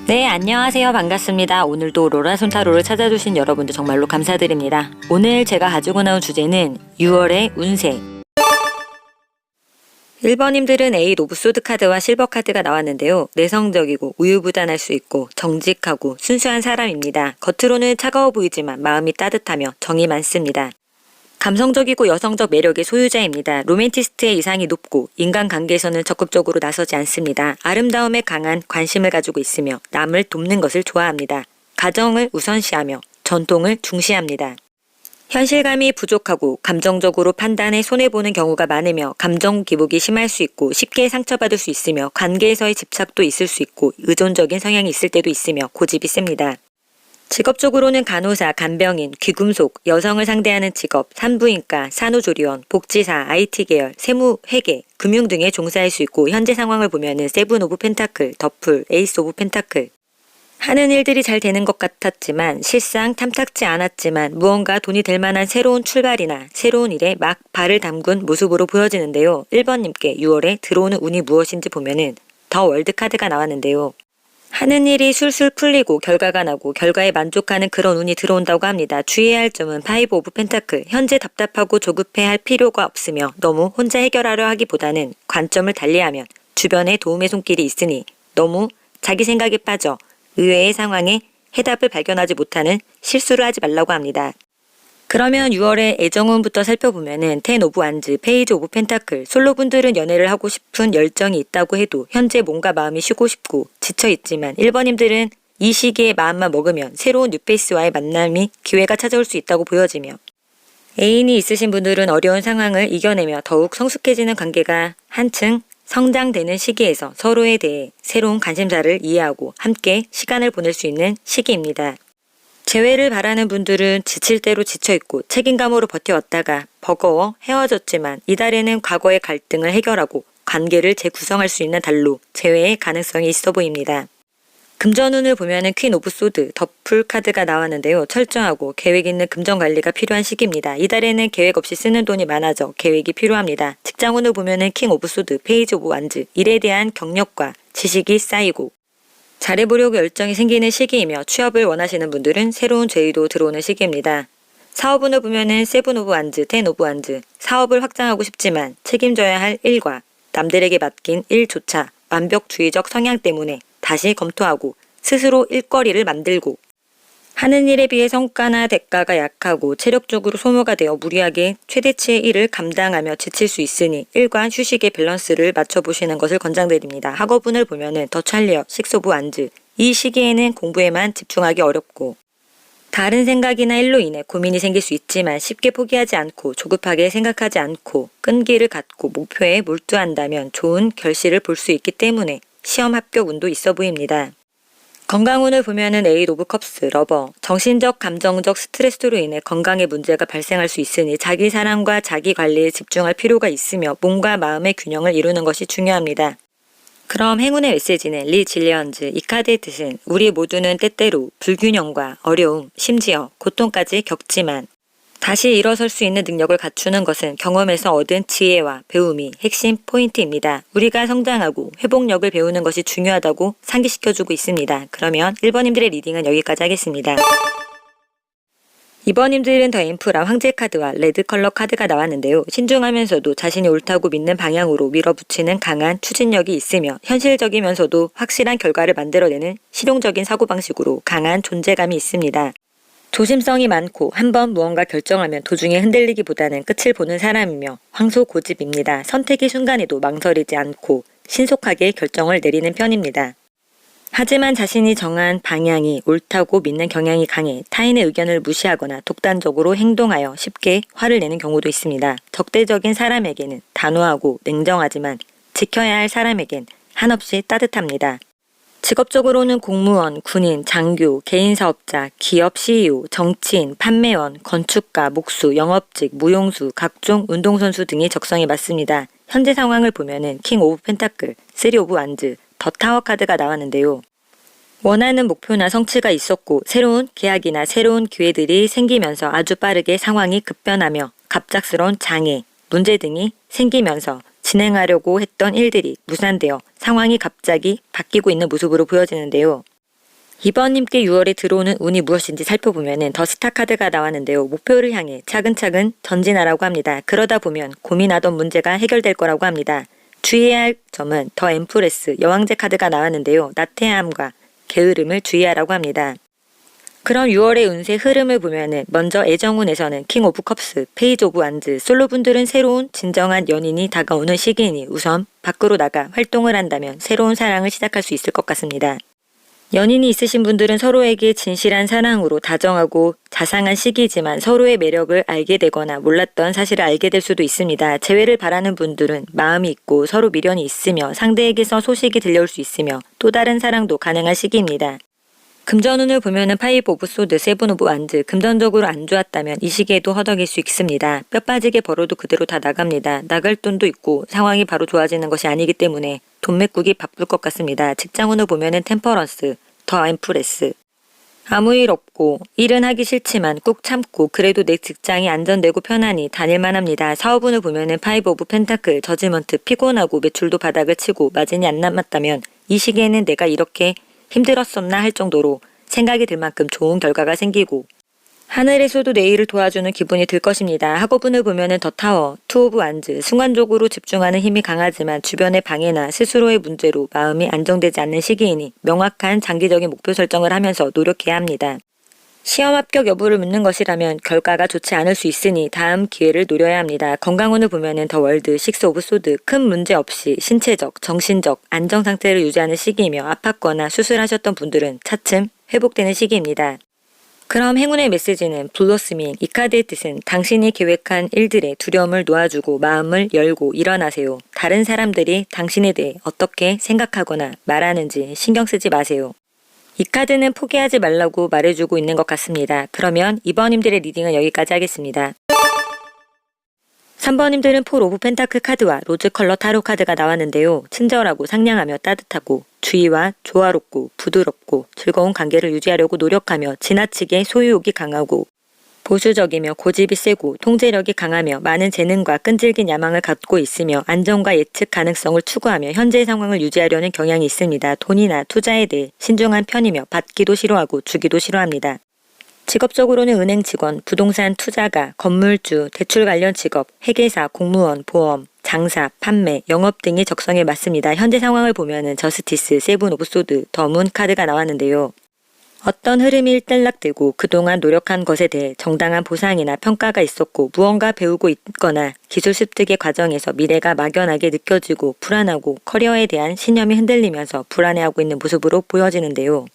네, 안녕하세요. 반갑습니다. 오늘도 로라손타로를 찾아주신 여러분들 정말로 감사드립니다. 오늘 제가 가지고 나온 주제는 6월의 운세. 1번님들은 A 로브소드 카드와 실버 카드가 나왔는데요. 내성적이고 우유부단할 수 있고 정직하고 순수한 사람입니다. 겉으로는 차가워 보이지만 마음이 따뜻하며 정이 많습니다. 감성적이고 여성적 매력의 소유자입니다. 로맨티스트의 이상이 높고 인간관계에서는 적극적으로 나서지 않습니다. 아름다움에 강한 관심을 가지고 있으며 남을 돕는 것을 좋아합니다. 가정을 우선시하며 전통을 중시합니다. 현실감이 부족하고 감정적으로 판단에 손해보는 경우가 많으며 감정 기복이 심할 수 있고 쉽게 상처받을 수 있으며 관계에서의 집착도 있을 수 있고 의존적인 성향이 있을 때도 있으며 고집이 셉니다. 직업적으로는 간호사, 간병인, 귀금속, 여성을 상대하는 직업, 산부인과, 산후조리원, 복지사, IT 계열, 세무, 회계, 금융 등에 종사할 수 있고 현재 상황을 보면은 세븐 오브 펜타클, 더플, 에이스 오브 펜타클. 하는 일들이 잘 되는 것 같았지만 실상 탐탁지 않았지만 무언가 돈이 될 만한 새로운 출발이나 새로운 일에 막 발을 담근 모습으로 보여지는데요. 1번님께 6월에 들어오는 운이 무엇인지 보면은 더 월드 카드가 나왔는데요. 하는 일이 술술 풀리고 결과가 나고 결과에 만족하는 그런 운이 들어온다고 합니다. 주의해야 할 점은 파이브 오브 펜타클. 현재 답답하고 조급해할 필요가 없으며 너무 혼자 해결하려 하기보다는 관점을 달리하면 주변에 도움의 손길이 있으니 너무 자기 생각에 빠져 의외의 상황에 해답을 발견하지 못하는 실수를 하지 말라고 합니다. 그러면 6월의 애정운부터 살펴보면은 텐 오브 완즈, 페이지 오브 펜타클. 솔로분들은 연애를 하고 싶은 열정이 있다고 해도 현재 뭔가 마음이 쉬고 싶고 지쳐있지만 1번님들은 이 시기에 마음만 먹으면 새로운 뉴페이스와의 만남이 기회가 찾아올 수 있다고 보여지며 애인이 있으신 분들은 어려운 상황을 이겨내며 더욱 성숙해지는 관계가 한층 성장되는 시기에서 서로에 대해 새로운 관심사를 이해하고 함께 시간을 보낼 수 있는 시기입니다. 재회를 바라는 분들은 지칠 대로 지쳐있고 책임감으로 버텨왔다가 버거워 헤어졌지만 이달에는 과거의 갈등을 해결하고 관계를 재구성할 수 있는 달로 재회의 가능성이 있어 보입니다. 금전운을 보면은 퀸 오브 소드, 더풀 카드가 나왔는데요. 철저하고 계획 있는 금전 관리가 필요한 시기입니다. 이달에는 계획 없이 쓰는 돈이 많아져 계획이 필요합니다. 직장운을 보면은 킹 오브 소드, 페이지 오브 완즈, 일에 대한 경력과 지식이 쌓이고 잘해보려고 열정이 생기는 시기이며 취업을 원하시는 분들은 새로운 제의도 들어오는 시기입니다. 사업운을 보면은 세븐 오브 완즈, 텐 오브 완즈. 사업을 확장하고 싶지만 책임져야 할 일과 남들에게 맡긴 일조차 완벽주의적 성향 때문에 다시 검토하고 스스로 일거리를 만들고 하는 일에 비해 성과나 대가가 약하고 체력적으로 소모가 되어 무리하게 최대치의 일을 감당하며 지칠 수 있으니 일과 휴식의 밸런스를 맞춰보시는 것을 권장드립니다. 학업운을 보면은 더 찰리어, 식스 오브 완즈. 이 시기에는 공부에만 집중하기 어렵고 다른 생각이나 일로 인해 고민이 생길 수 있지만 쉽게 포기하지 않고 조급하게 생각하지 않고 끈기를 갖고 목표에 몰두한다면 좋은 결실을 볼 수 있기 때문에 시험 합격 운도 있어 보입니다. 건강운을 보면은 에잇 오브 컵스, 러버. 정신적, 감정적 스트레스로 인해 건강에 문제가 발생할 수 있으니 자기 사랑과 자기 관리에 집중할 필요가 있으며 몸과 마음의 균형을 이루는 것이 중요합니다. 그럼 행운의 메시지는 리질리언즈. 이 카드의 뜻은 우리 모두는 때때로 불균형과 어려움, 심지어 고통까지 겪지만 다시 일어설 수 있는 능력을 갖추는 것은 경험에서 얻은 지혜와 배움이 핵심 포인트입니다. 우리가 성장하고 회복력을 배우는 것이 중요하다고 상기시켜주고 있습니다. 그러면 1번님들의 리딩은 여기까지 하겠습니다. 2번님들은 더 엠프라 황제 카드와 레드 컬러 카드가 나왔는데요. 신중하면서도 자신이 옳다고 믿는 방향으로 밀어붙이는 강한 추진력이 있으며 현실적이면서도 확실한 결과를 만들어내는 실용적인 사고방식으로 강한 존재감이 있습니다. 조심성이 많고 한번 무언가 결정하면 도중에 흔들리기보다는 끝을 보는 사람이며 황소고집입니다. 선택의 순간에도 망설이지 않고 신속하게 결정을 내리는 편입니다. 하지만 자신이 정한 방향이 옳다고 믿는 경향이 강해 타인의 의견을 무시하거나 독단적으로 행동하여 쉽게 화를 내는 경우도 있습니다. 적대적인 사람에게는 단호하고 냉정하지만 지켜야 할 사람에겐 한없이 따뜻합니다. 직업적으로는 공무원, 군인, 장교, 개인사업자, 기업 CEO, 정치인, 판매원, 건축가, 목수, 영업직, 무용수, 각종 운동선수 등이 적성에 맞습니다. 현재 상황을 보면은 킹 오브 펜타클, 쓰리 오브 완즈, 더 타워 카드가 나왔는데요. 원하는 목표나 성취가 있었고 새로운 계약이나 새로운 기회들이 생기면서 아주 빠르게 상황이 급변하며 갑작스러운 장애, 문제 등이 생기면서 진행하려고 했던 일들이 무산되어 상황이 갑자기 바뀌고 있는 모습으로 보여지는데요. 이번님께 6월에 들어오는 운이 무엇인지 살펴보면 더 스타 카드가 나왔는데요. 목표를 향해 차근차근 전진하라고 합니다. 그러다 보면 고민하던 문제가 해결될 거라고 합니다. 주의해야 할 점은 더 엠프레스 여왕제 카드가 나왔는데요. 나태함과 게으름을 주의하라고 합니다. 그럼 6월의 운세 흐름을 보면은 먼저 애정운에서는 킹 오브 컵스, 페이지 오브 완즈, 솔로분들은 새로운 진정한 연인이 다가오는 시기이니 우선 밖으로 나가 활동을 한다면 새로운 사랑을 시작할 수 있을 것 같습니다. 연인이 있으신 분들은 서로에게 진실한 사랑으로 다정하고 자상한 시기이지만 서로의 매력을 알게 되거나 몰랐던 사실을 알게 될 수도 있습니다. 재회를 바라는 분들은 마음이 있고 서로 미련이 있으며 상대에게서 소식이 들려올 수 있으며 또 다른 사랑도 가능한 시기입니다. 금전운을 보면은 파이브 오브 소드, 세븐 오브 완즈, 금전적으로 안 좋았다면 이 시기에도 허덕일 수 있습니다. 뼈 빠지게 벌어도 그대로 다 나갑니다. 나갈 돈도 있고 상황이 바로 좋아지는 것이 아니기 때문에 돈 메꾸기 바쁠 것 같습니다. 직장운을 보면은 템퍼런스, 더 엠프레스. 아무 일 없고 일은 하기 싫지만 꾹 참고 그래도 내 직장이 안전되고 편하니 다닐만 합니다. 사업운을 보면은 파이브 오브 펜타클, 저지먼트, 피곤하고 매출도 바닥을 치고 마진이 안 남았다면 이 시기에는 내가 이렇게 힘들었었나 할 정도로 생각이 들 만큼 좋은 결과가 생기고 하늘에서도 내 일을 도와주는 기분이 들 것입니다. 학업운을 보면은 더 타워, 투 오브 완즈, 순간적으로 집중하는 힘이 강하지만 주변의 방해나 스스로의 문제로 마음이 안정되지 않는 시기이니 명확한 장기적인 목표 설정을 하면서 노력해야 합니다. 시험 합격 여부를 묻는 것이라면 결과가 좋지 않을 수 있으니 다음 기회를 노려야 합니다. 건강운을 보면은 더 월드, 식스 오브 소드, 큰 문제 없이 신체적, 정신적 안정 상태를 유지하는 시기이며 아팠거나 수술하셨던 분들은 차츰 회복되는 시기입니다. 그럼 행운의 메시지는 블로스밍, 이 카드의 뜻은 당신이 계획한 일들에 두려움을 놓아주고 마음을 열고 일어나세요. 다른 사람들이 당신에 대해 어떻게 생각하거나 말하는지 신경 쓰지 마세요. 이 카드는 포기하지 말라고 말해주고 있는 것 같습니다. 그러면 2번님들의 리딩은 여기까지 하겠습니다. 3번님들은 폴 오브 펜타클 카드와 로즈 컬러 타로 카드가 나왔는데요. 친절하고 상냥하며 따뜻하고 주의와 조화롭고 부드럽고 즐거운 관계를 유지하려고 노력하며 지나치게 소유욕이 강하고 보수적이며 고집이 세고 통제력이 강하며 많은 재능과 끈질긴 야망을 갖고 있으며 안정과 예측 가능성을 추구하며 현재의 상황을 유지하려는 경향이 있습니다. 돈이나 투자에 대해 신중한 편이며 받기도 싫어하고 주기도 싫어합니다. 직업적으로는 은행 직원, 부동산 투자가, 건물주, 대출 관련 직업, 회계사, 공무원, 보험, 장사, 판매, 영업 등이 적성에 맞습니다. 현재 상황을 보면은 저스티스, 세븐 오브 소드, 더 문 카드가 나왔는데요. 어떤 흐름이 일단락되고 그동안 노력한 것에 대해 정당한 보상이나 평가가 있었고 무언가 배우고 있거나 기술 습득의 과정에서 미래가 막연하게 느껴지고 불안하고 커리어에 대한 신념이 흔들리면서 불안해하고 있는 모습으로 보여지는데요.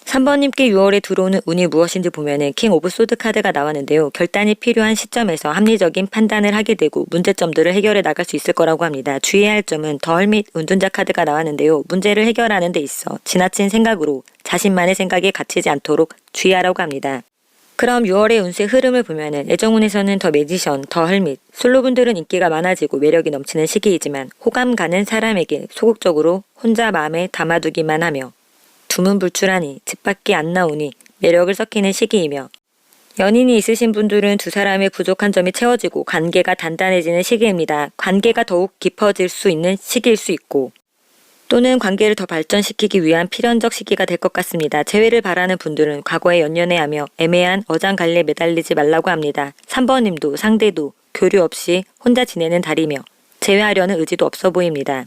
3번님께 6월에 들어오는 운이 무엇인지 보면은 킹 오브 소드 카드가 나왔는데요. 결단이 필요한 시점에서 합리적인 판단을 하게 되고 문제점들을 해결해 나갈 수 있을 거라고 합니다. 주의해야 할 점은 더 헐밋 운둔자 카드가 나왔는데요. 문제를 해결하는 데 있어 지나친 생각으로 자신만의 생각에 갇히지 않도록 주의하라고 합니다. 그럼 6월의 운세 흐름을 보면은 애정운에서는 더 매지션, 더 헐밋, 솔로분들은 인기가 많아지고 매력이 넘치는 시기이지만 호감 가는 사람에게 소극적으로 혼자 마음에 담아두기만 하며 두문불출하니 집 밖이 안 나오니 매력을 섞이는 시기이며 연인이 있으신 분들은 두 사람의 부족한 점이 채워지고 관계가 단단해지는 시기입니다. 관계가 더욱 깊어질 수 있는 시기일 수 있고 또는 관계를 더 발전시키기 위한 필연적 시기가 될 것 같습니다. 재회를 바라는 분들은 과거에 연연해하며 애매한 어장관리에 매달리지 말라고 합니다. 3번님도 상대도 교류 없이 혼자 지내는 달이며 재회하려는 의지도 없어 보입니다.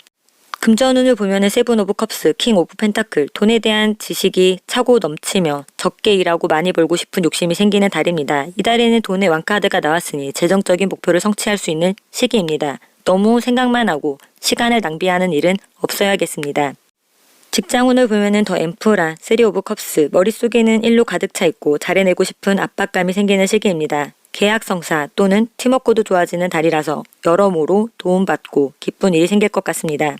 금전운을 보면은 세븐 오브 컵스, 킹 오브 펜타클, 돈에 대한 지식이 차고 넘치며 적게 일하고 많이 벌고 싶은 욕심이 생기는 달입니다. 이 달에는 돈의 왕카드가 나왔으니 재정적인 목표를 성취할 수 있는 시기입니다. 너무 생각만 하고 시간을 낭비하는 일은 없어야겠습니다. 직장운을 보면은 더 엠프라, 쓰리 오브 컵스, 머릿속에는 일로 가득 차 있고 잘해내고 싶은 압박감이 생기는 시기입니다. 계약 성사 또는 팀워크도 좋아지는 달이라서 여러모로 도움받고 기쁜 일이 생길 것 같습니다.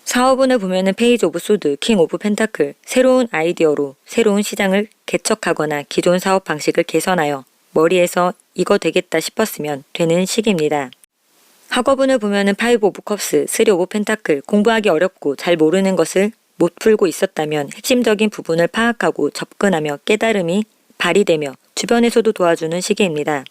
사업운을 보면은 페이지 오브 소드, 킹 오브 펜타클, 새로운 아이디어로 새로운 시장을 개척하거나 기존 사업 방식을 개선하여 머리에서 이거 되겠다 싶었으면 되는 시기입니다. 학업운을 보면은 파이브 오브 컵스, 쓰리 오브 펜타클, 공부하기 어렵고 잘 모르는 것을 못 풀고 있었다면 핵심적인 부분을 파악하고 접근하며 깨달음이 발휘되며 주변에서도 도와주는 시기입니다.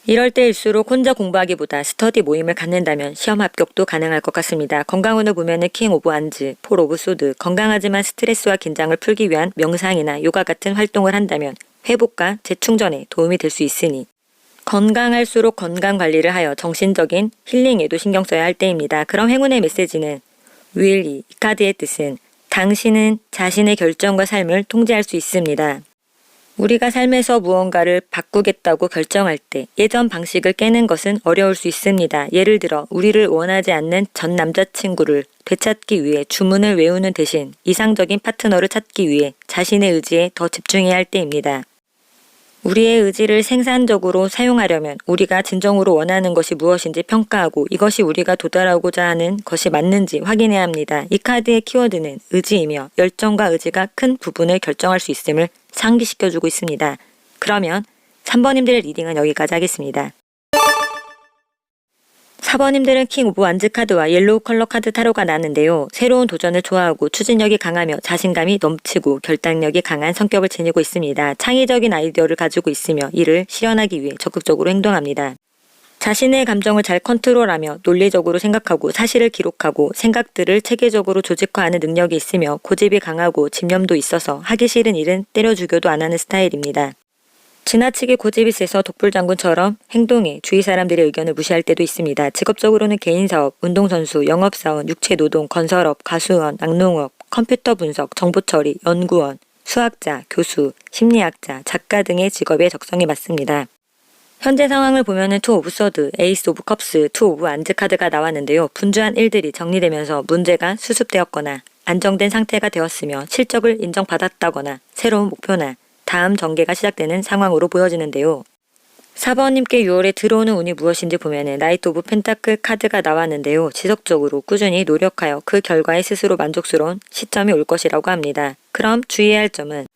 이럴 때일수록 혼자 공부하기보다 스터디 모임을 갖는다면 시험 합격도 가능할 것 같습니다. 건강운을 보면은 킹 오브 안즈, 폴 오브 소드, 건강하지만 스트레스와 긴장을 풀기 위한 명상이나 요가 같은 활동을 한다면 회복과 재충전에 도움이 될 수 있으니 건강할수록 건강관리를 하여 정신적인 힐링에도 신경 써야 할 때입니다. 그럼 행운의 메시지는 윌리, 이 카드의 뜻은 당신은 자신의 결정과 삶을 통제할 수 있습니다. 우리가 삶에서 무언가를 바꾸겠다고 결정할 때 예전 방식을 깨는 것은 어려울 수 있습니다. 예를 들어 우리를 원하지 않는 전 남자친구를 되찾기 위해 주문을 외우는 대신 이상적인 파트너를 찾기 위해 자신의 의지에 더 집중해야 할 때입니다. 우리의 의지를 생산적으로 사용하려면 우리가 진정으로 원하는 것이 무엇인지 평가하고 이것이 우리가 도달하고자 하는 것이 맞는지 확인해야 합니다. 이 카드의 키워드는 의지이며 열정과 의지가 큰 부분을 결정할 수 있음을 상기시켜주고 있습니다. 그러면 3번님들의 리딩은 여기까지 하겠습니다. 4번님들은 킹 오브 완즈 카드와 옐로우 컬러 카드 타로가 나왔는데요. 새로운 도전을 좋아하고 추진력이 강하며 자신감이 넘치고 결단력이 강한 성격을 지니고 있습니다. 창의적인 아이디어를 가지고 있으며 이를 실현하기 위해 적극적으로 행동합니다. 자신의 감정을 잘 컨트롤하며 논리적으로 생각하고 사실을 기록하고 생각들을 체계적으로 조직화하는 능력이 있으며 고집이 강하고 집념도 있어서 하기 싫은 일은 때려 죽여도 안 하는 스타일입니다. 지나치게 고집이 세서 독불장군처럼 행동해 주위 사람들의 의견을 무시할 때도 있습니다. 직업적으로는 개인사업, 운동선수, 영업사원, 육체노동, 건설업, 가수원, 낙농업, 컴퓨터 분석, 정보처리, 연구원, 수학자, 교수, 심리학자, 작가 등의 직업에 적성이 맞습니다. 현재 상황을 보면은 투 오브 서드, 에이스 오브 컵스, 투 오브 안즈 카드가 나왔는데요. 분주한 일들이 정리되면서 문제가 수습되었거나 안정된 상태가 되었으며 실적을 인정받았다거나 새로운 목표나 다음 전개가 시작되는 상황으로 보여지는데요. 4번님께 6월에 들어오는 운이 무엇인지 보면은 나이트 오브 펜타클 카드가 나왔는데요. 지속적으로 꾸준히 노력하여 그 결과에 스스로 만족스러운 시점이 올 것이라고 합니다. 그럼 주의해야 할 점은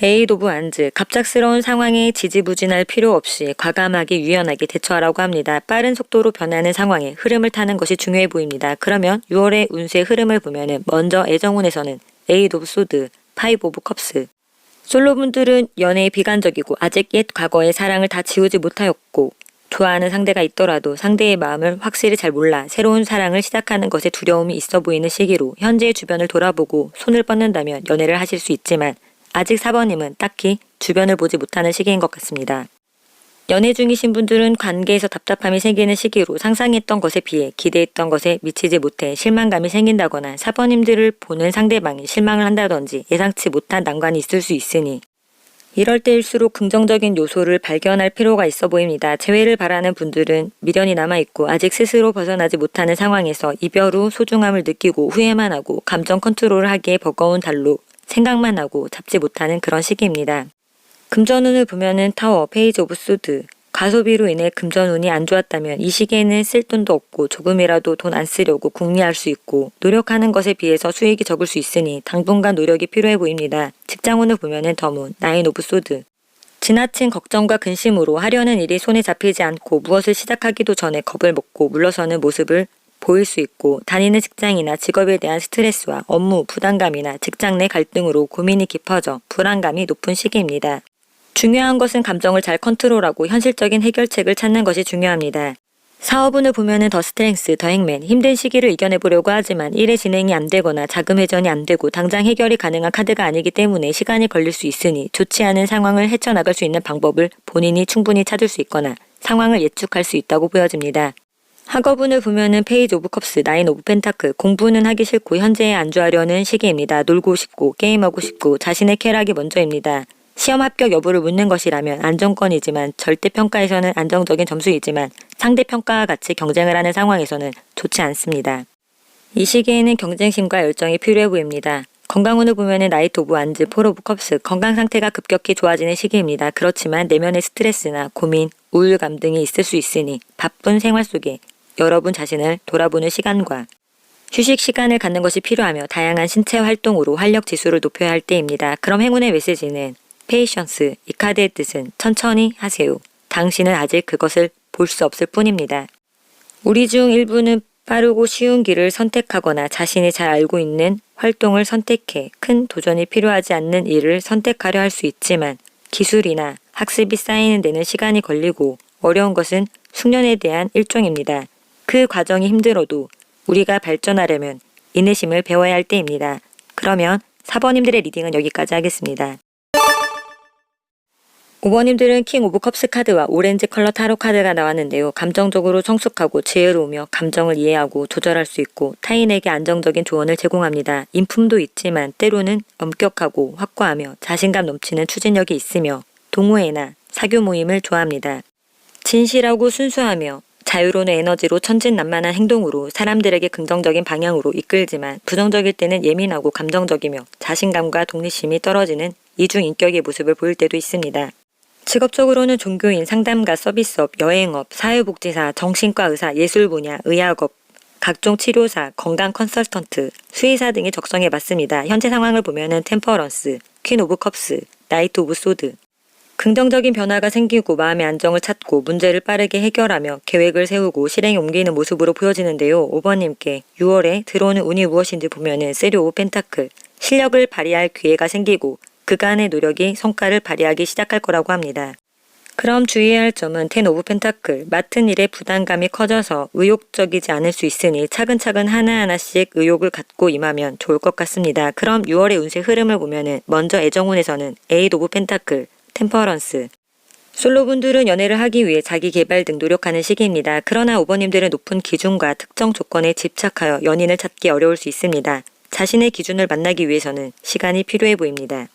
에이드 오브 안즈, 갑작스러운 상황에 지지부진할 필요 없이 과감하게 유연하게 대처하라고 합니다. 빠른 속도로 변하는 상황에 흐름을 타는 것이 중요해 보입니다. 그러면 6월의 운세의 흐름을 보면은 먼저 애정운에서는 에이드 오브 소드, 파이브 오브 컵스, 솔로분들은 연애에 비관적이고 아직 옛 과거의 사랑을 다 지우지 못하였고 좋아하는 상대가 있더라도 상대의 마음을 확실히 잘 몰라 새로운 사랑을 시작하는 것에 두려움이 있어 보이는 시기로 현재의 주변을 돌아보고 손을 뻗는다면 연애를 하실 수 있지만 아직 4번님은 딱히 주변을 보지 못하는 시기인 것 같습니다. 연애 중이신 분들은 관계에서 답답함이 생기는 시기로 상상했던 것에 비해 기대했던 것에 미치지 못해 실망감이 생긴다거나 4번님들을 보는 상대방이 실망을 한다든지 예상치 못한 난관이 있을 수 있으니 이럴 때일수록 긍정적인 요소를 발견할 필요가 있어 보입니다. 재회를 바라는 분들은 미련이 남아있고 아직 스스로 벗어나지 못하는 상황에서 이별 후 소중함을 느끼고 후회만 하고 감정 컨트롤을 하기에 버거운 달로 생각만 하고 잡지 못하는 그런 시기입니다. 금전운을 보면은 타워, 페이지 오브 소드, 과소비로 인해 금전운이 안 좋았다면 이 시기에는 쓸 돈도 없고 조금이라도 돈 안 쓰려고 궁리할 수 있고 노력하는 것에 비해서 수익이 적을 수 있으니 당분간 노력이 필요해 보입니다. 직장운을 보면은 더문, 나인 오브 소드, 지나친 걱정과 근심으로 하려는 일이 손에 잡히지 않고 무엇을 시작하기도 전에 겁을 먹고 물러서는 모습을 보일 수 있고 다니는 직장이나 직업에 대한 스트레스와 업무 부담감이나 직장 내 갈등으로 고민이 깊어져 불안감이 높은 시기입니다. 중요한 것은 감정을 잘 컨트롤하고 현실적인 해결책을 찾는 것이 중요합니다. 사업운을 보면은 더 스트렝스, 더 행맨, 힘든 시기를 이겨내보려고 하지만 일의 진행이 안 되거나 자금 회전이 안 되고 당장 해결이 가능한 카드가 아니기 때문에 시간이 걸릴 수 있으니 좋지 않은 상황을 헤쳐나갈 수 있는 방법을 본인이 충분히 찾을 수 있거나 상황을 예측할 수 있다고 보여집니다. 학업운을 보면은 페이지 오브 컵스, 나인 오브 펜타클, 공부는 하기 싫고 현재에 안주하려는 시기입니다. 놀고 싶고 게임하고 싶고 자신의 쾌락이 먼저입니다. 시험 합격 여부를 묻는 것이라면 안정권이지만 절대평가에서는 안정적인 점수이지만 상대평가와 같이 경쟁을 하는 상황에서는 좋지 않습니다. 이 시기에는 경쟁심과 열정이 필요해 보입니다. 건강운을 보면은 나이트 오브 안즈, 폴 오브 컵스, 건강 상태가 급격히 좋아지는 시기입니다. 그렇지만 내면의 스트레스나 고민, 우울감 등이 있을 수 있으니 바쁜 생활 속에 여러분 자신을 돌아보는 시간과 휴식 시간을 갖는 것이 필요하며 다양한 신체 활동으로 활력 지수를 높여야 할 때입니다. 그럼 행운의 메시지는 페이션스, 이 카드의 뜻은 천천히 하세요. 당신은 아직 그것을 볼 수 없을 뿐입니다. 우리 중 일부는 빠르고 쉬운 길을 선택하거나 자신이 잘 알고 있는 활동을 선택해 큰 도전이 필요하지 않는 일을 선택하려 할 수 있지만 기술이나 학습이 쌓이는 데는 시간이 걸리고 어려운 것은 숙련에 대한 일종입니다. 그 과정이 힘들어도 우리가 발전하려면 인내심을 배워야 할 때입니다. 그러면 4번님들의 리딩은 여기까지 하겠습니다. 5번님들은 킹 오브 컵스 카드와 오렌지 컬러 타로 카드가 나왔는데요. 감정적으로 성숙하고 지혜로우며 감정을 이해하고 조절할 수 있고 타인에게 안정적인 조언을 제공합니다. 인품도 있지만 때로는 엄격하고 확고하며 자신감 넘치는 추진력이 있으며 동호회나 사교 모임을 좋아합니다. 진실하고 순수하며 자유로운 에너지로 천진난만한 행동으로 사람들에게 긍정적인 방향으로 이끌지만 부정적일 때는 예민하고 감정적이며 자신감과 독립심이 떨어지는 이중인격의 모습을 보일 때도 있습니다. 직업적으로는 종교인, 상담가, 서비스업, 여행업, 사회복지사, 정신과 의사, 예술 분야, 의학업, 각종 치료사, 건강 컨설턴트, 수의사 등이 적성에 맞습니다. 현재 상황을 보면은 템퍼런스, 퀸 오브 컵스, 나이트 오브 소드. 긍정적인 변화가 생기고 마음의 안정을 찾고 문제를 빠르게 해결하며 계획을 세우고 실행에 옮기는 모습으로 보여지는데요. 5번님께 6월에 들어오는 운이 무엇인지 보면은 3 오브 펜타클, 실력을 발휘할 기회가 생기고 그간의 노력이 성과를 발휘하기 시작할 거라고 합니다. 그럼 주의해야 할 점은 10 오브 펜타클, 맡은 일에 부담감이 커져서 의욕적이지 않을 수 있으니 차근차근 하나하나씩 의욕을 갖고 임하면 좋을 것 같습니다. 그럼 6월의 운세 흐름을 보면은 먼저 애정운에서는 8 오브 펜타클, 템퍼런스. 솔로분들은 연애를 하기 위해 자기 개발 등 노력하는 시기입니다. 그러나 5번님들은 높은 기준과 특정 조건에 집착하여 연인을 찾기 어려울 수 있습니다. 자신의 기준을 만나기 위해서는 시간이 필요해 보입니다.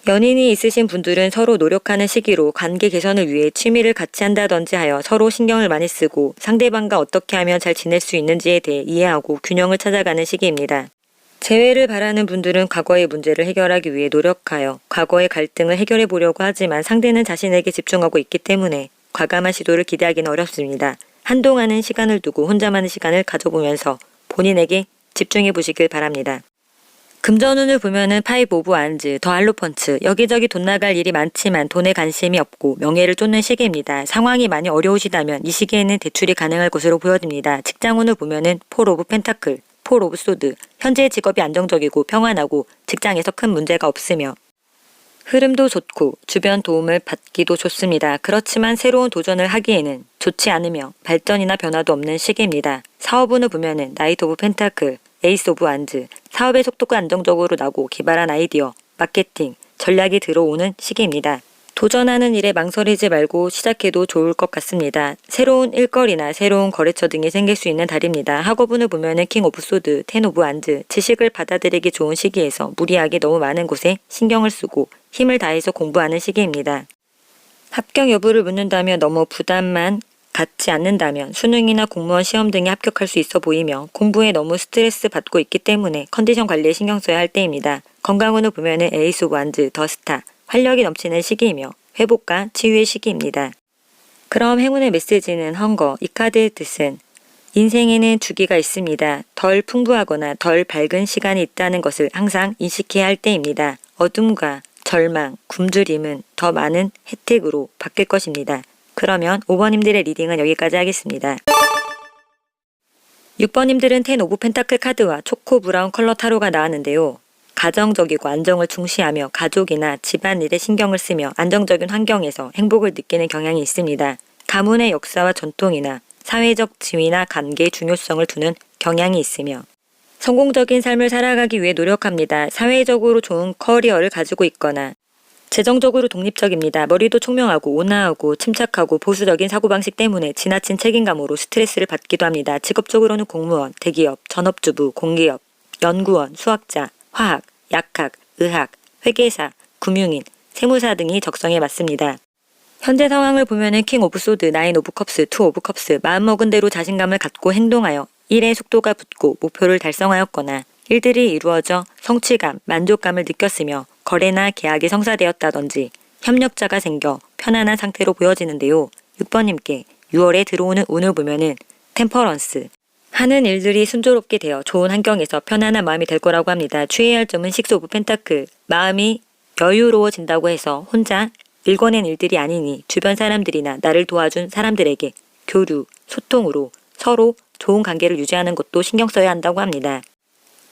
연인이 있으신 분들은 서로 노력하는 시기로 관계 개선을 위해 취미를 같이 한다든지 하여 서로 신경을 많이 쓰고 상대방과 어떻게 하면 잘 지낼 수 있는지에 대해 이해하고 균형을 찾아가는 시기입니다. 재회를 바라는 분들은 과거의 문제를 해결하기 위해 노력하여 과거의 갈등을 해결해 보려고 하지만 상대는 자신에게 집중하고 있기 때문에 과감한 시도를 기대하기는 어렵습니다. 한동안은 시간을 두고 혼자만의 시간을 가져보면서 본인에게 집중해 보시길 바랍니다. 금전운을 보면은 5 오브 완즈, 더 할로펀치, 여기저기 돈 나갈 일이 많지만 돈에 관심이 없고 명예를 쫓는 시기입니다. 상황이 많이 어려우시다면 이 시기에는 대출이 가능할 것으로 보여집니다. 직장운을 보면은 4 오브 펜타클, 4 오브 소드, 현재 직업이 안정적이고 평안하고 직장에서 큰 문제가 없으며 흐름도 좋고 주변 도움을 받기도 좋습니다. 그렇지만 새로운 도전을 하기에는 좋지 않으며 발전이나 변화도 없는 시기입니다. 사업운을 보면은 나이트 오브 펜타클, 에이스 오브 완즈, 사업의 속도가 안정적으로 나고 기발한 아이디어, 마케팅, 전략이 들어오는 시기입니다. 도전하는 일에 망설이지 말고 시작해도 좋을 것 같습니다. 새로운 일거리나 새로운 거래처 등이 생길 수 있는 달입니다. 학업운을 보면은 킹 오브 소드, 10 오브 완즈, 지식을 받아들이기 좋은 시기에서 무리하게 너무 많은 곳에 신경을 쓰고 힘을 다해서 공부하는 시기입니다. 합격 여부를 묻는다면 너무 부담만 갖지 않는다면 수능이나 공무원 시험 등에 합격할 수 있어 보이며 공부에 너무 스트레스 받고 있기 때문에 컨디션 관리에 신경 써야 할 때입니다. 건강운을 보면은 에이스 오브 완즈, 더 스타, 활력이 넘치는 시기이며 회복과 치유의 시기입니다. 그럼 행운의 메시지는 헝거, 이 카드의 뜻은 인생에는 주기가 있습니다. 덜 풍부하거나 덜 밝은 시간이 있다는 것을 항상 인식해야 할 때입니다. 어둠과 절망, 굶주림은 더 많은 혜택으로 바뀔 것입니다. 그러면 5번님들의 리딩은 여기까지 하겠습니다. 6번님들은 10 오브 펜타클 카드와 초코 브라운 컬러 타로가 나왔는데요. 가정적이고 안정을 중시하며 가족이나 집안일에 신경을 쓰며 안정적인 환경에서 행복을 느끼는 경향이 있습니다. 가문의 역사와 전통이나 사회적 지위나 관계의 중요성을 두는 경향이 있으며 성공적인 삶을 살아가기 위해 노력합니다. 사회적으로 좋은 커리어를 가지고 있거나 재정적으로 독립적입니다. 머리도 총명하고 온화하고 침착하고 보수적인 사고방식 때문에 지나친 책임감으로 스트레스를 받기도 합니다. 직업적으로는 공무원, 대기업, 전업주부, 공기업, 연구원, 수학자, 화학, 약학, 의학, 회계사, 금융인, 세무사 등이 적성에 맞습니다. 현재 상황을 보면은 킹 오브 소드, 9 오브 컵스, 2 오브 컵스, 마음먹은 대로 자신감을 갖고 행동하여 일의 속도가 붙고 목표를 달성하였거나 일들이 이루어져 성취감, 만족감을 느꼈으며 거래나 계약이 성사되었다든지 협력자가 생겨 편안한 상태로 보여지는데요. 6번님께 6월에 들어오는 운을 보면은 템퍼런스, 하는 일들이 순조롭게 되어 좋은 환경에서 편안한 마음이 될 거라고 합니다. 주의해야 할 점은 6 오브 펜타클, 마음이 여유로워진다고 해서 혼자 일궈낸 일들이 아니니 주변 사람들이나 나를 도와준 사람들에게 교류, 소통으로 서로 좋은 관계를 유지하는 것도 신경 써야 한다고 합니다.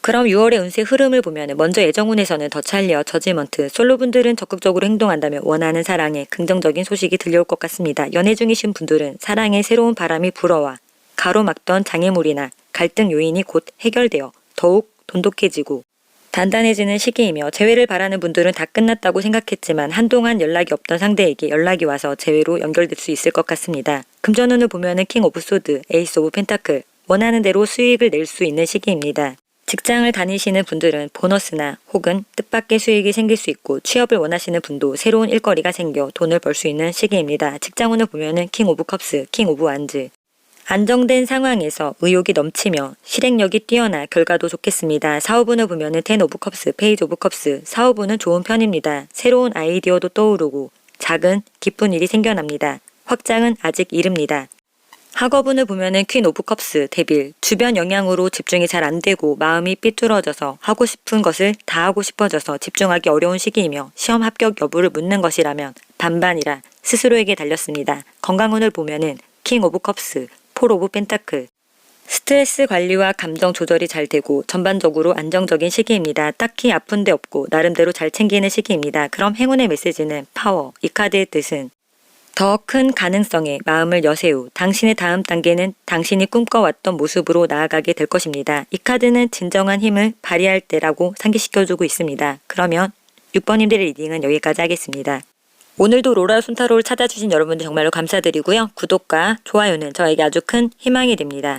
그럼 6월의 운세 흐름을 보면 먼저 애정운에서는 더 찰리어, 저지먼트, 솔로분들은 적극적으로 행동한다면 원하는 사랑에 긍정적인 소식이 들려올 것 같습니다. 연애 중이신 분들은 사랑의 새로운 바람이 불어와 가로막던 장애물이나 갈등 요인이 곧 해결되어 더욱 돈독해지고 단단해지는 시기이며 재회를 바라는 분들은 다 끝났다고 생각했지만 한동안 연락이 없던 상대에게 연락이 와서 재회로 연결될 수 있을 것 같습니다. 금전운을 보면은 킹 오브 소드, 에이스 오브 펜타클, 원하는 대로 수익을 낼 수 있는 시기입니다. 직장을 다니시는 분들은 보너스나 혹은 뜻밖의 수익이 생길 수 있고 취업을 원하시는 분도 새로운 일거리가 생겨 돈을 벌 수 있는 시기입니다. 직장운을 보면은 킹 오브 컵스, 킹 오브 완즈. 안정된 상황에서 의욕이 넘치며 실행력이 뛰어나 결과도 좋겠습니다. 사업운을 보면은 텐 오브 컵스, 페이지 오브 컵스. 사업운은 좋은 편입니다. 새로운 아이디어도 떠오르고 작은 기쁜 일이 생겨납니다. 확장은 아직 이릅니다. 학업운을 보면은 퀸 오브 컵스, 데빌. 주변 영향으로 집중이 잘 안 되고 마음이 삐뚤어져서 하고 싶은 것을 다 하고 싶어져서 집중하기 어려운 시기이며 시험 합격 여부를 묻는 것이라면 반반이라 스스로에게 달렸습니다. 건강운을 보면은 킹 오브 컵스, 폴 오브 펜타클. 스트레스 관리와 감정 조절이 잘 되고 전반적으로 안정적인 시기입니다. 딱히 아픈 데 없고 나름대로 잘 챙기는 시기입니다. 그럼 행운의 메시지는 파워. 이 카드의 뜻은 더 큰 가능성에 마음을 여세요. 당신의 다음 단계는 당신이 꿈꿔왔던 모습으로 나아가게 될 것입니다. 이 카드는 진정한 힘을 발휘할 때라고 상기시켜주고 있습니다. 그러면 6번님들의 리딩은 여기까지 하겠습니다. 오늘도 로라 순타로를 찾아주신 여러분들 정말로 감사드리고요. 구독과 좋아요는 저에게 아주 큰 희망이 됩니다.